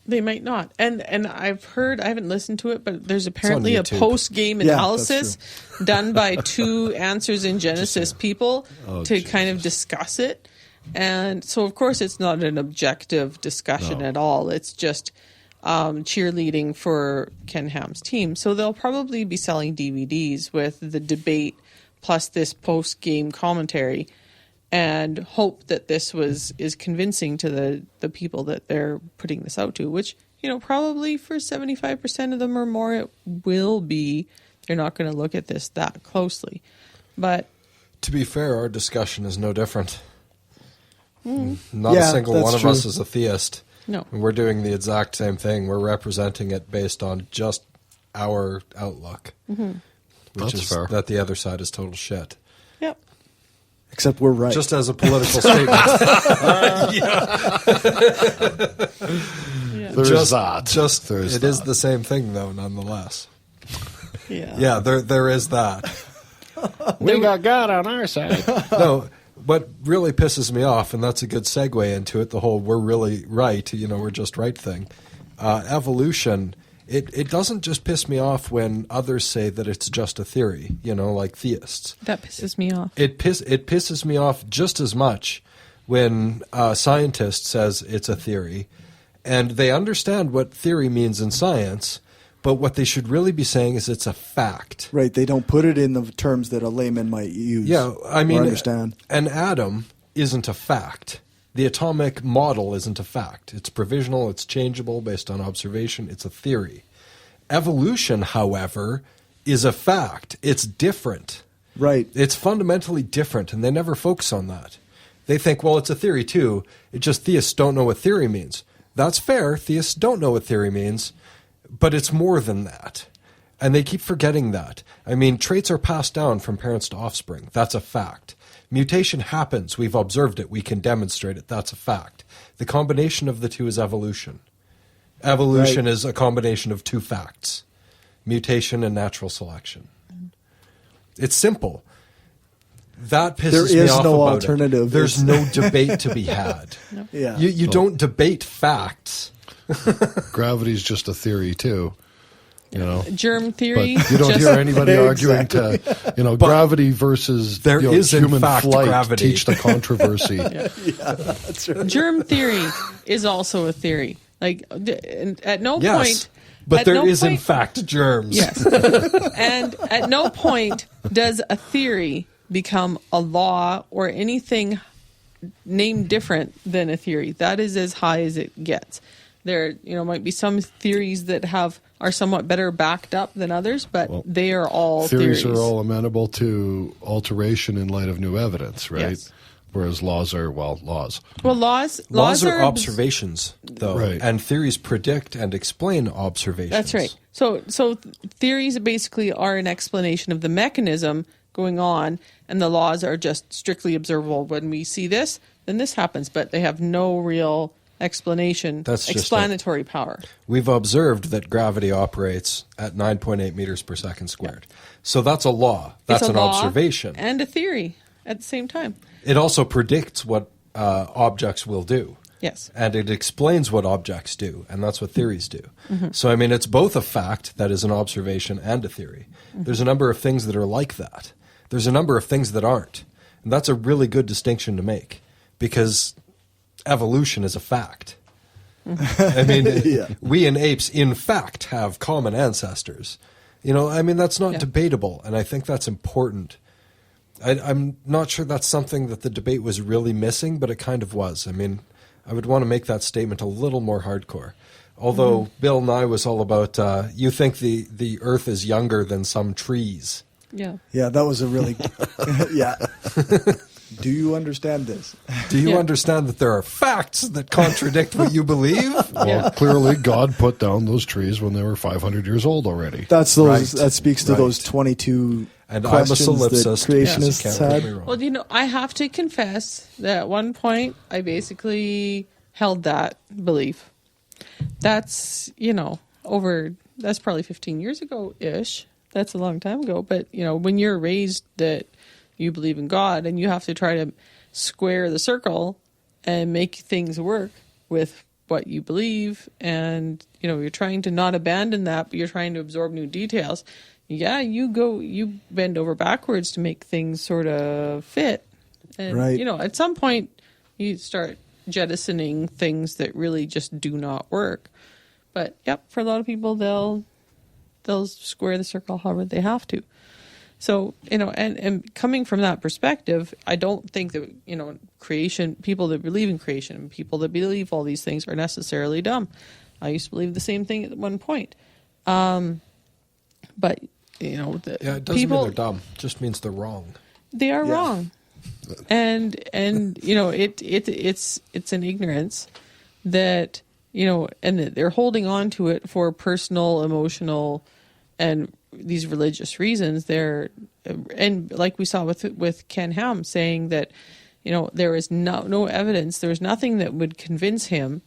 They might not. And I've heard, I haven't listened to it, but there's apparently a YouTube. post-game Yeah, analysis done by two Answers in Genesis people to kind of discuss it. And so, of course, it's not an objective discussion at all. It's just cheerleading for Ken Ham's team. So they'll probably be selling DVDs with the debate plus this post-game commentary, and hope that this is convincing to the people that they're putting this out to, which, probably for 75% of them or more, it will be. They're not going to look at this that closely. But To be fair, our discussion is no different. Not Yeah, a single that's one true. of us is a theist. No. And we're doing the exact same thing. We're representing it based on just our outlook, which That's is fair. that the other side is total shit. yep. Except we're right. Just as a political statement. Yeah. There is just, that. Just There is it is that. the same thing, though, nonetheless. Yeah. Yeah, there is that. We got God on our side. No, what really pisses me off, and that's a good segue into it, the whole we're really right, we're just right thing. Evolution, it doesn't just piss me off when others say that it's just a theory, like theists. That pisses me off. It pisses me off just as much when a scientist says it's a theory, and they understand what theory means in science, but what they should really be saying is it's a fact. Right, they don't put it in the terms that a layman might use. Yeah, I mean, or understand. an atom isn't a fact. The atomic model isn't a fact. It's provisional, it's changeable based on observation, it's a theory. Evolution, however, is a fact. It's different. Right. It's fundamentally different, and they never focus on that. They think, well, it's a theory too. It's just theists don't know what theory means. That's fair. Theists don't know what theory means, but it's more than that. And they keep forgetting that. I mean, traits are passed down from parents to offspring. That's a fact. Mutation happens. We've observed it. We can demonstrate it. That's a fact. The combination of the two is evolution. Evolution Right. is a combination of two facts: mutation and natural selection. It's simple. That pisses There me is off no about alternative. it. There's no debate to be had. Yeah. You don't debate facts. Gravity's just a theory too. Germ But theory. you don't just- hear anybody arguing to, gravity versus there is, in human fact, flight. gravity. Teach the controversy. That's right. Germ theory is also a theory. Like, at no Yes, point. but at there no is in point- fact germs. Yes. And at no point does a theory become a law or anything named different than a theory. That is as high as it gets. There, might be some theories that are somewhat better backed up than others, but they are all theories. Theories are all amenable to alteration in light of new evidence, right? Yes. Whereas laws are, laws. Well, laws Laws are observations, though, Right. and theories predict and explain observations. That's right. So theories basically are an explanation of the mechanism going on, and the laws are just strictly observable. When we see this, then this happens, but they have no real explanation, That's just explanatory power. We've observed that gravity operates at 9.8 meters per second squared. So that's a law. That's It's a an law observation. and a theory at the same time. It also predicts what objects will do. Yes. And it explains what objects do, and that's what theories do. So, I mean, it's both a fact that is an observation and a theory. There's a number of things that are like that. There's a number of things that aren't. And that's a really good distinction to make, because evolution is a fact. I mean, Yeah. we and apes, in fact, have common ancestors. That's not Yeah. debatable, and I think that's important. I'm not sure that's something that the debate was really missing, but it kind of was. I mean, I would want to make that statement a little more hardcore. Although Bill Nye was all about, you think the Earth is younger than some trees. Yeah. Yeah, that was a really, yeah. Do you understand this? Do you Yeah. understand that there are facts that contradict what you believe? Well, clearly God put down those trees when they were 500 years old already. That's those. Right. That speaks to Right. those 22 And I'm a questions that solipsist. creationists Yes, you can't put me had. wrong. Well, you know, I have to confess that at one point I basically held that belief. That's, you know, that's probably 15 years ago ish. That's a long time ago. But, you know, when you're raised that you believe in God and you have to try to square the circle and make things work with what you believe, and, you know, you're trying to not abandon that, but you're trying to absorb new details. Yeah, you bend over backwards to make things sort of fit. And, Right. you know, at some point you start jettisoning things that really just do not work. But, yep, for a lot of people, they'll square the circle however they have to. So, you know, and coming from that perspective, I don't think that, you know, creation, people that believe in creation and people that believe all these things are necessarily dumb. I used to believe the same thing at one point. But, you know, Yeah, it doesn't people, mean they're dumb. It just means they're wrong. they are Yeah. wrong. And you know, it's an ignorance that, you know, and that they're holding on to it for personal, emotional, and these religious reasons. And like we saw with Ken Ham saying that, you know, there is no evidence, there is nothing that would convince him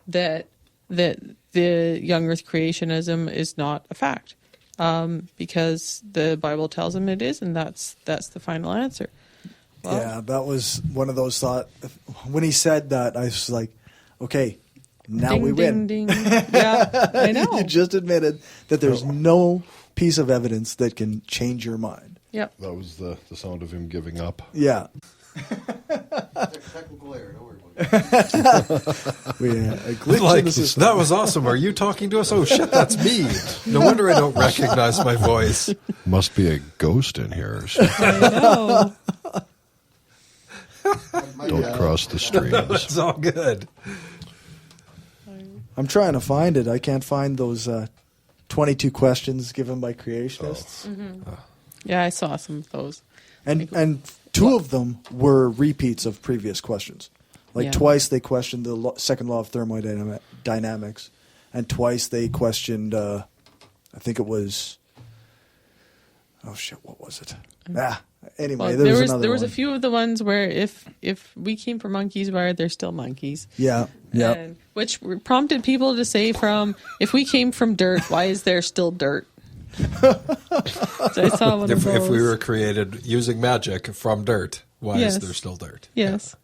that the young earth creationism is not a fact, because the Bible tells him it is, and that's the final answer. Well, Yeah, that was one of those thoughts. When he said that, I was like, okay, now ding, we win. ding, ding. Yeah, I know. You just admitted that there's no piece of evidence that can change your mind. Yep. That was the sound of him giving up. Yeah. Technical error. Don't worry about it. We had a glitch Like, in the system. that was awesome. Are you talking to us? Oh, shit, that's me. No wonder I don't recognize my voice. Must be a ghost in here or something. I know. Don't cross the streams. It's all good. I'm trying to find it. I can't find those 22 questions given by creationists. Yeah, I saw some of those. And two of them were repeats of previous questions. Like Yeah. twice they questioned the second law of thermodynamics, and twice they questioned, I think it was, oh shit, what was it? Anyway, Well, there was another there was a one. few of the ones where if we came from monkeys, why are there still monkeys? Yeah, yeah. And, which prompted people to say if we came from dirt, why is there still dirt? So I saw one of those. If we were created using magic from dirt, why Yes. is there still dirt? Yes.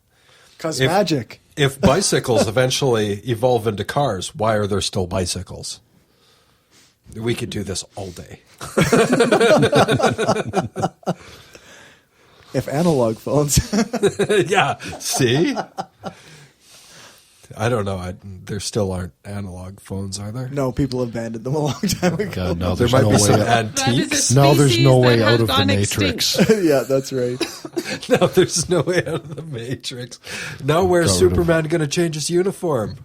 Because If- magic. If bicycles eventually evolve into cars, why are there still bicycles? We could do this all day. If analog phones. Yeah, see? I don't know. There still aren't analog phones, are there? No, people abandoned them a long time ago. God, now There there's might no be some way. antiques. Now there's no species way that out has of the gone Matrix. extinct. Yeah, that's right. No, there's no way out of the Matrix. Now where's Got rid of- Superman going to change his uniform?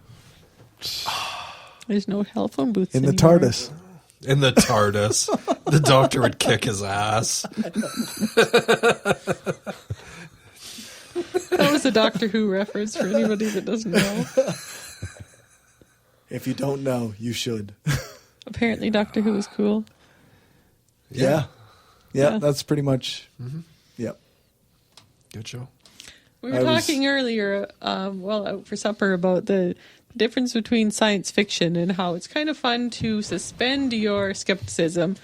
There's no telephone booths In the anymore. TARDIS. In the TARDIS. The Doctor would kick his ass. That was a Doctor Who reference for anybody that doesn't know. If you don't know, you should. Apparently, Doctor Who is cool. Yeah. Yeah. That's pretty much. Yep. Good show. We were I was- talking earlier, out for supper, about the difference between science fiction and how it's kind of fun to suspend your skepticism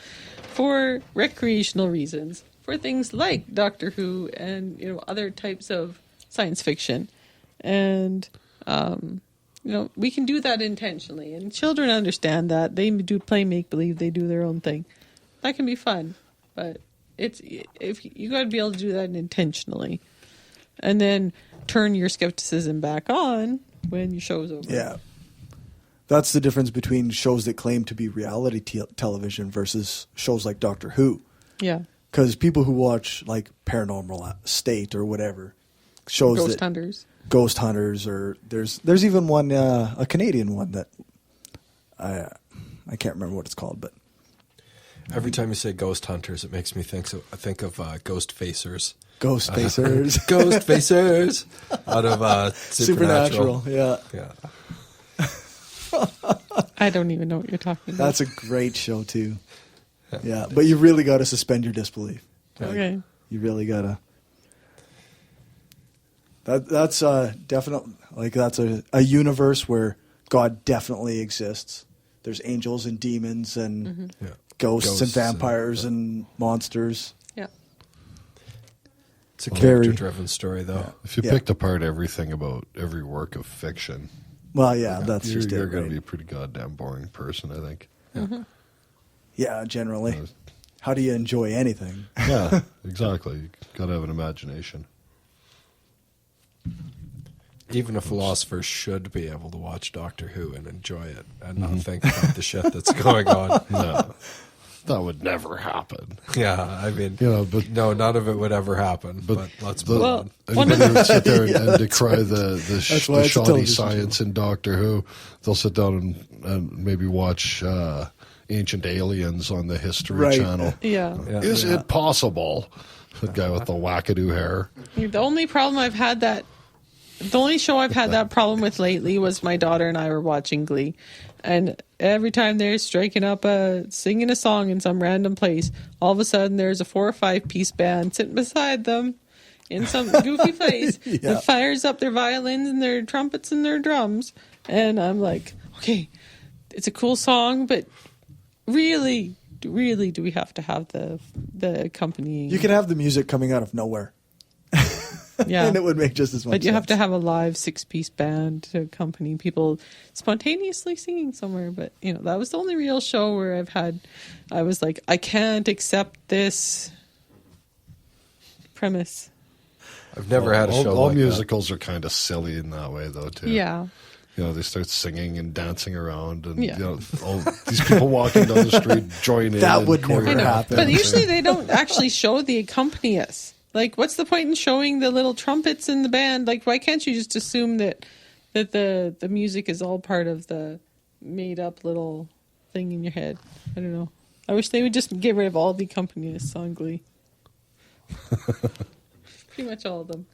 for recreational reasons, for things like Doctor Who and other types of science fiction, and we can do that intentionally, and children understand that. They do play make believe, they do their own thing. That can be fun, but if you got to be able to do that intentionally. And then turn your skepticism back on when your show's over. Yeah. That's the difference between shows that claim to be reality television versus shows like Doctor Who. Yeah. Because people who watch like Paranormal State or whatever shows Ghost that Hunters. Ghost Hunters, or there's even one a Canadian one that I can't remember what it's called, but Every time you say ghost hunters, it makes me think of ghost facers. Ghost facers. Ghost facers out of Supernatural. Yeah. I don't even know what you're talking about. That's a great show too. Yeah, but you really got to suspend your disbelief. Okay. You really got to. That's definitely like that's a universe where God definitely exists. There's angels and demons and ghosts and vampires and monsters. Yeah. It's a character-driven story, though. Yeah. If you picked apart everything about every work of fiction, Well, yeah, that's just you're it. going to Right? be a pretty goddamn boring person, I think. Yeah, generally. How do you enjoy anything? Yeah, exactly. You got to have an imagination. Even a philosopher should be able to watch Doctor Who and enjoy it and not think about the shit that's going on. No, that would never happen. Yeah, I mean, But no, none of it would ever happen. But let's move on. Anybody would sit there and decry the why it's a shoddy television science in Doctor Who. They'll sit down and maybe watch Ancient Aliens on the History Channel. Yeah. Is it possible? The guy with the wackadoo hair. The only problem I've had the only show I've had that problem with lately was my daughter and I were watching Glee. And every time they're striking up singing a song in some random place, all of a sudden there's a 4 or 5 piece band sitting beside them in some goofy place that fires up their violins and their trumpets and their drums. And I'm like, okay, it's a cool song, but really do we have to have the accompanying? You can have the music coming out of nowhere. Yeah. And it would make just as much sense. But you have to have a live 6-piece band to accompany people spontaneously singing somewhere. But, that was the only real show where I was like, I can't accept this premise. I've never had a show all like musicals are kind of silly in that way, though, too. Yeah. They start singing and dancing around, and all these people walking down the street join in. That would never I know. happen. But usually they don't actually show the accompanist. Like, what's the point in showing the little trumpets in the band? Like, why can't you just assume that the music is all part of the made-up little thing in your head? I don't know. I wish they would just get rid of all the accompanists on Glee. Pretty much all of them.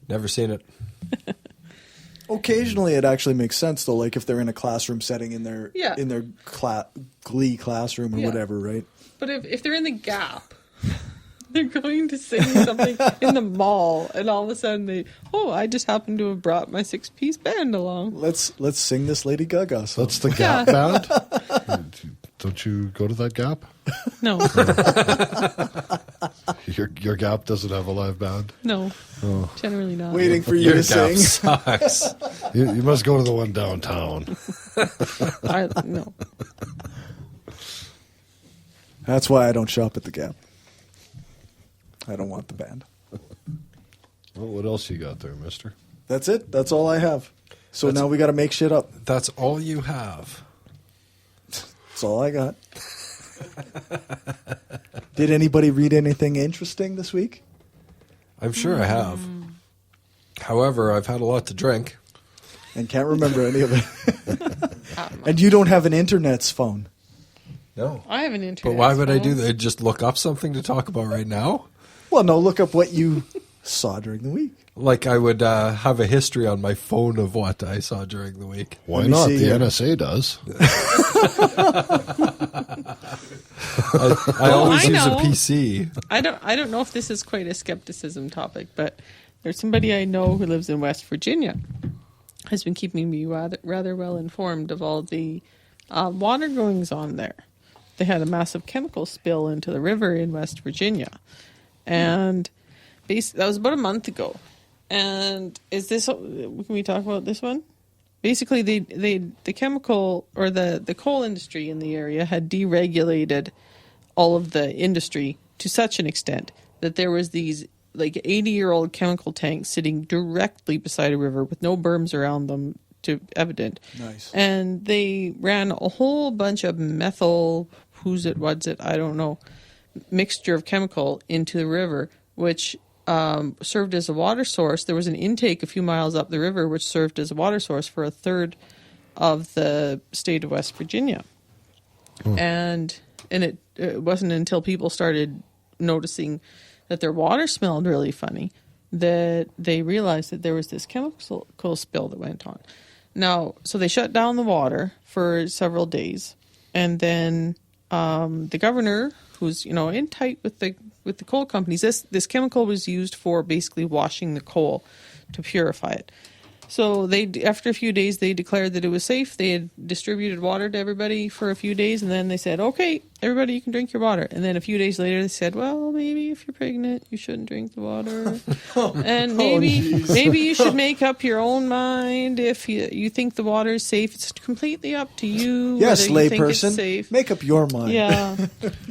Never seen it. Occasionally, it actually makes sense though. Like if they're in a classroom setting in their Glee classroom or whatever, right? But if they're in the Gap, they're going to sing something in the mall, and all of a sudden I just happen to have brought my 6-piece band along. Let's sing this Lady Gaga song. That's the Gap band. Don't you go to that Gap? No, Your Gap doesn't have a live band. no, generally not. Waiting for you Your to sing. Gap sucks. You must go to the one downtown. No. That's why I don't shop at the Gap. I don't want the band. Well, what else you got there, mister? That's it. That's all I have. So now we got to make shit up. That's all you have. That's all I got. Did anybody read anything interesting this week? I'm sure I have. However, I've had a lot to drink. And can't remember any of it. And you don't have an internet's phone. No. I have an internet. But why would I do phone. that? Just look up something to talk about right now? Well, no, look up what you saw during the week. Like I would have a history on my phone of what I saw during the week. Why Let me not? see The here. NSA does. I always I use a know. PC. I don't know if this is quite a skepticism topic, but there's somebody I know who lives in West Virginia has been keeping me rather well informed of all the water goings on there. They had a massive chemical spill into the river in West Virginia, and that was about a month ago. And can we talk about this one? Basically, the chemical or the coal industry in the area had deregulated all of the industry to such an extent that there was these like 80-year-old chemical tanks sitting directly beside a river with no berms around them to evident. Nice. And they ran a whole bunch of methyl, I don't know, mixture of chemical into the river, which served as a water source. There was an intake a few miles up the river which served as a water source for a third of the state of West Virginia. And it wasn't until people started noticing that their water smelled really funny, that they realized that there was this chemical spill that went on. Now, so they shut down the water for several days, and then the governor, who's in tight with the coal companies, this chemical was used for basically washing the coal to purify it. So after a few days, they declared that it was safe. They had distributed water to everybody for a few days, and then they said, okay, everybody, you can drink your water. And then a few days later, they said, well, maybe if you're pregnant, you shouldn't drink the water. And maybe you should make up your own mind if you think the water is safe. It's completely up to you. Yes, whether you think it's layperson, safe. make up your mind. Yeah.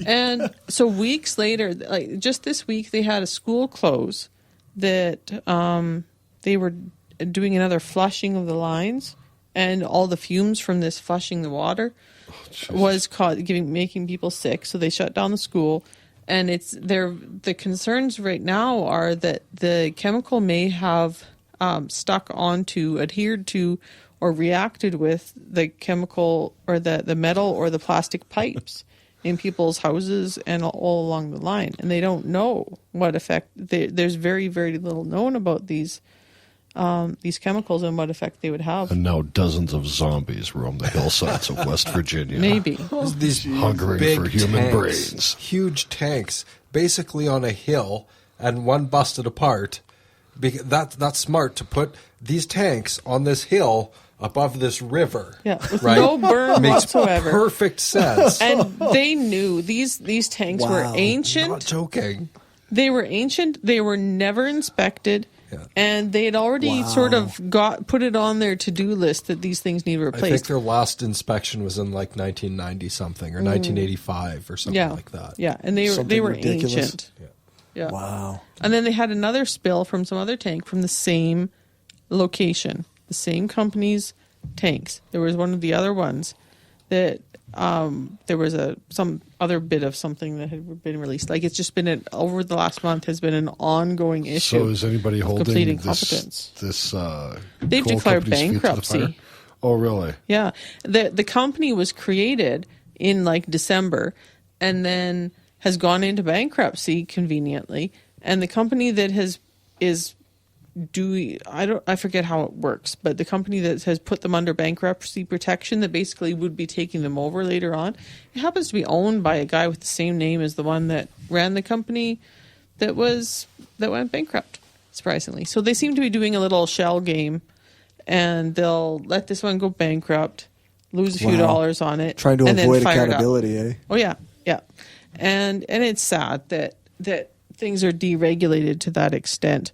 And so weeks later, like just this week, they had a school close that they were doing another flushing of the lines, and all the fumes from this flushing the water was making people sick. So they shut down the school, and the concerns right now are that the chemical may have stuck onto, adhered to, or reacted with the chemical or the metal or the plastic pipes in people's houses and all along the line, and they don't know what effect. There's very, very little known about these chemicals and what effect they would have. And now dozens of zombies roam the hillsides of West Virginia. Maybe. These Hungering big for human tanks, brains. huge tanks, basically on a hill, and one busted apart. That's smart to put these tanks on this hill above this river. Yeah, with right? no burn Makes whatsoever. perfect sense. And they knew these tanks were Wow. ancient. Not joking. They were ancient. They were never inspected. Yeah. And they had already sort of put it on their to-do list that these things need I think replaced. their last inspection was in like 1990 something or 1985 or something like that. Yeah, and they Something were ridiculous. ancient. Yeah. Wow. And then they had another spill from some other tank from the same location, the same company's tanks. There was one of the other ones that there was some other bit of something that had been released. Like it's just been over the last month has been an ongoing issue. So is anybody holding completing this competence. They've They've declared bankruptcy. Oh, really? Yeah. The company was created in like December and then has gone into bankruptcy conveniently. And the company that I forget how it works, but the company that has put them under bankruptcy protection that basically would be taking them over later on, it happens to be owned by a guy with the same name as the one that ran the company that went bankrupt, surprisingly. So they seem to be doing a little shell game, and they'll let this one go bankrupt, lose a few dollars on it, Trying to and avoid then fire accountability, it up. eh? Oh yeah. And it's sad that things are deregulated to that extent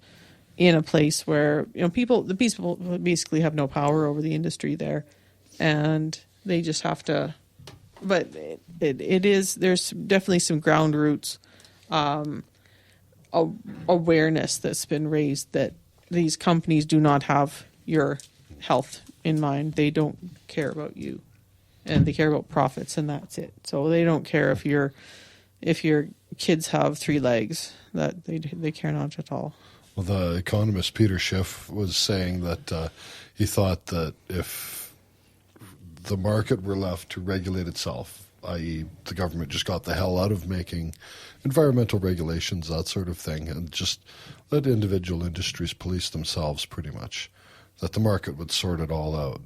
in a place where the people basically have no power over the industry there, and they just have to. But there's definitely some ground roots awareness that's been raised that these companies do not have your health in mind. They don't care about you, and they care about profits, and that's it. So they don't care if your kids have 3 legs. That they care not at all. Well, the economist Peter Schiff was saying that he thought that if the market were left to regulate itself, i.e. the government just got the hell out of making environmental regulations, that sort of thing, and just let individual industries police themselves pretty much, that the market would sort it all out.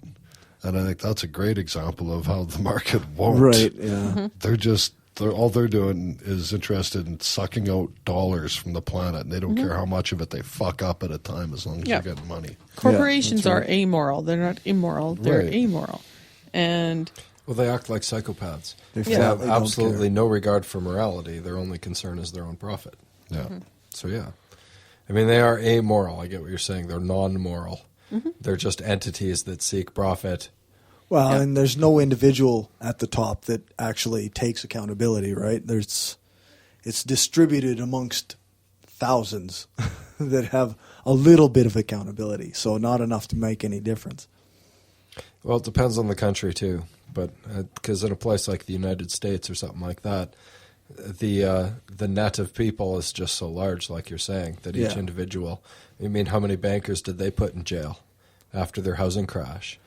And I think that's a great example of how the market won't. Right, yeah. Mm-hmm. All they're doing is interested in sucking out dollars from the planet, and they don't care how much of it they fuck up at a time as long as they're getting money. Corporations Yeah, are amoral. They're not immoral. They're Right. amoral. And Well, they act like psychopaths. They They have flatly don't absolutely care. no regard for morality. Their only concern is their own profit. Yeah. So, yeah. I mean, they are amoral. I get what you're saying. They're non-moral. Mm-hmm. They're just entities that seek profit. Well, and there's no individual at the top that actually takes accountability, right? It's distributed amongst thousands that have a little bit of accountability, so not enough to make any difference. Well, it depends on the country, too. But because in a place like the United States or something like that, the net of people is just so large, like you're saying, that each individual. I mean, how many bankers did they put in jail after their housing crash?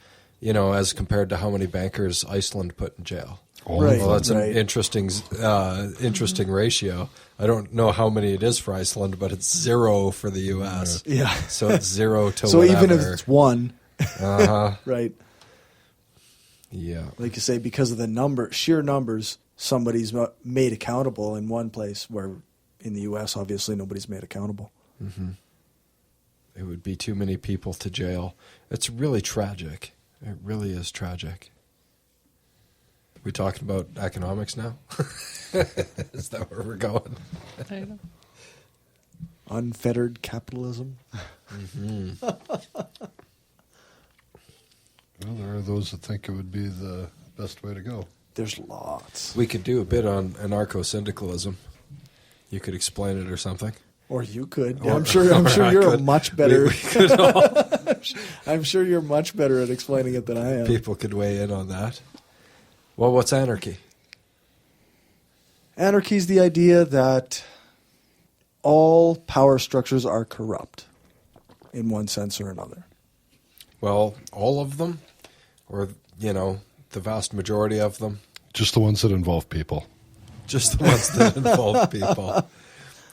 As compared to how many bankers Iceland put in jail. Right. Well, that's right. an interesting ratio. I don't know how many it is for Iceland, but it's 0 for the U.S. Yeah. So it's 0 to So whatever. even if it's 1, Uh-huh. right? Yeah. Like you say, because of the sheer numbers, somebody's made accountable in one place, where in the U.S., obviously, nobody's made accountable. It would be too many people to jail. It's really tragic. It really is tragic. We talking about economics now? Is that where we're going? I know. Unfettered capitalism. Well, there are those that think it would be the best way to go. There's lots. We could do a bit on anarcho-syndicalism. You could explain it or something. Or you could. Or- I'm sure or I you're could. much better. We could all, I'm sure you're much better at explaining it than I am. people could weigh in on that. Well, what's anarchy? Anarchy is the idea that all power structures are corrupt in one sense or another. Well, all of them? Or, the vast majority of them? Just the ones that involve people. Just the ones that involve people.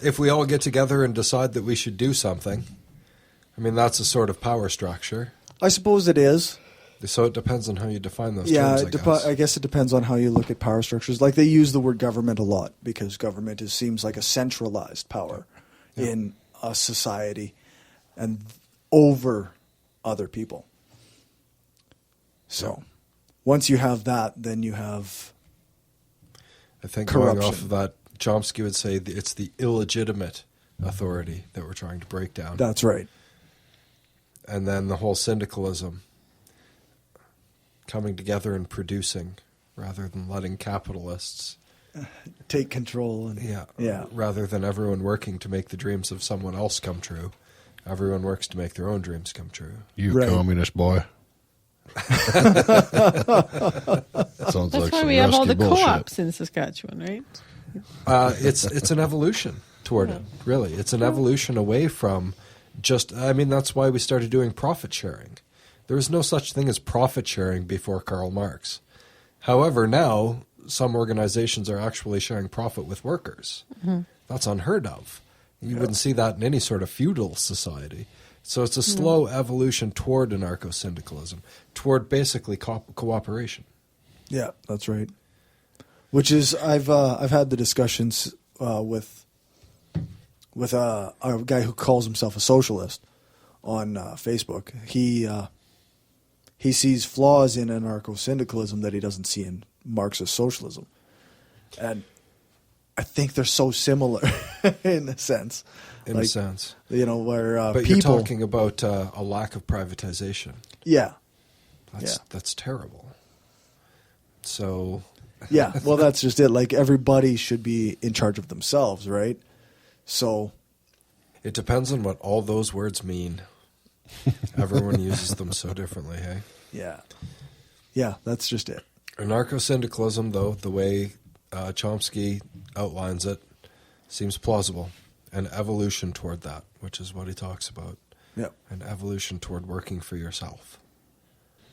If we all get together and decide that we should do something, that's a sort of power structure. I suppose it is. So it depends on how you define those Yeah, terms, I guess it depends on how you look at power structures. Like they use the word government a lot because government seems like a centralized power in a society and over other people. So once you have that, then you have I think corruption. going off of that, Chomsky would say it's the illegitimate authority that we're trying to break down. That's right. And then the whole syndicalism, coming together and producing rather than letting capitalists Take control. And, yeah. rather than everyone working to make the dreams of someone else come true, everyone works to make their own dreams come true. You Right. communist boy. Sounds That's like why some we have all rusty the bullshit. co-ops in Saskatchewan, right? It's an evolution toward it, really. It's an evolution away from that's why we started doing profit sharing. There was no such thing as profit sharing before Karl Marx. However, now some organizations are actually sharing profit with workers. That's unheard of. You wouldn't see that in any sort of feudal society. So it's a slow evolution toward anarcho-syndicalism, toward basically cooperation. Yeah, that's right. Which is I've had the discussions with a guy who calls himself a socialist on Facebook. He sees flaws in anarcho-syndicalism that he doesn't see in Marxist socialism, and I think they're so similar in a sense. In a sense. Where But people, you're talking about a lack of privatization. yeah, That's terrible. So yeah. Well, that's just it. Like everybody should be in charge of themselves, right? So it depends on what all those words mean. Everyone uses them so differently, hey? yeah, that's just it. Anarcho-syndicalism, though, the way Chomsky outlines it, seems plausible. An evolution toward that, which is what he talks about. Yeah. An evolution toward working for yourself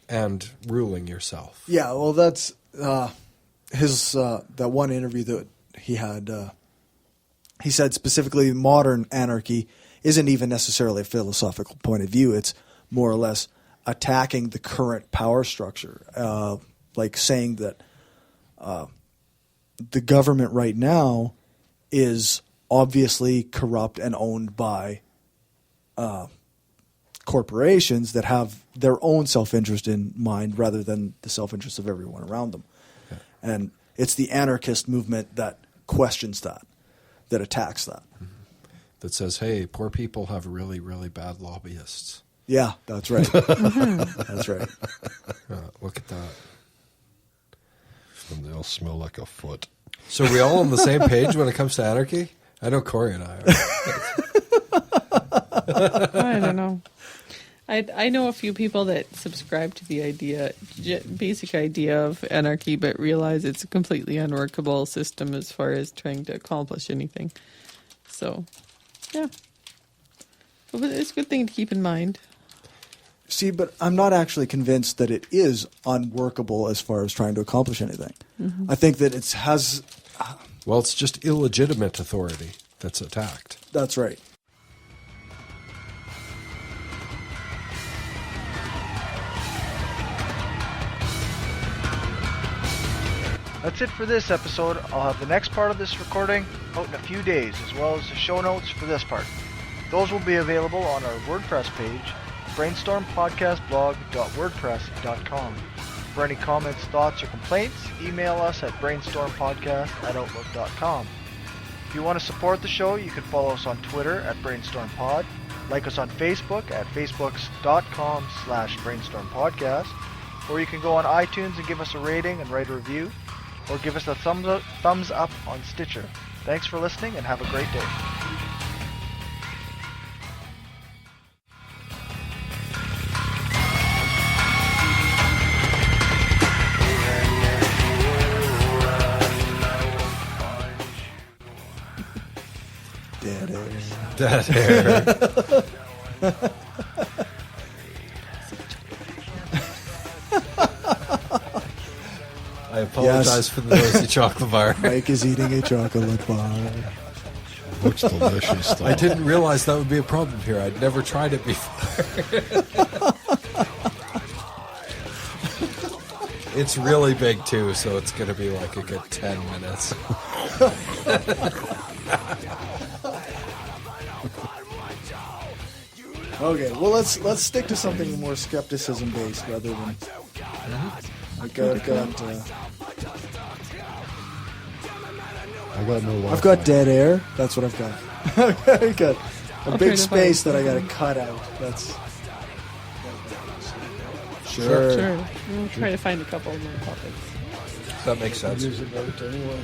and ruling yourself. Yeah, well, that's his that one interview that he had. He said specifically, modern anarchy isn't even necessarily a philosophical point of view. It's more or less attacking the current power structure, like saying that the government right now is obviously corrupt and owned by corporations that have their own self-interest in mind rather than the self-interest of everyone around them. Yeah. And it's the anarchist movement that questions that attacks that. That says, hey, poor people have really, really bad lobbyists. Yeah, that's right. That's right. Look at that. And they'll smell like a foot. So are we all on the same page when it comes to anarchy? I know Corey and I are. I don't know. I know a few people that subscribe to the basic idea of anarchy, but realize it's a completely unworkable system as far as trying to accomplish anything. So, yeah. But it's a good thing to keep in mind. See, but I'm not actually convinced that it is unworkable as far as trying to accomplish anything. I think that it has... Well, it's just illegitimate authority that's attacked. That's right. That's it for this episode. I'll have the next part of this recording out in a few days, as well as the show notes for this part. Those will be available on our WordPress page, brainstormpodcastblog.wordpress.com. For any comments, thoughts, or complaints, email us at brainstormpodcast@outlook.com. If you want to support the show, you can follow us on Twitter at brainstormpod, like us on Facebook at facebook.com/brainstormpodcast, or you can go on iTunes and give us a rating and write a review, or give us a thumbs up on Stitcher. Thanks for listening and have a great day. Dead air. I apologize for the noisy chocolate bar. Mike is eating a chocolate bar. Looks delicious, though. I didn't realize that would be a problem here. I'd never tried it before. It's really big, too, so it's going to be like a good 10 minutes. Okay, well let's stick to something more skepticism based rather than. I've got I've got dead air. That's what I've got. I've got a big space that I got to cut out. That's Sure. We'll try to find a couple more topics. That makes sense. Use it out anyway.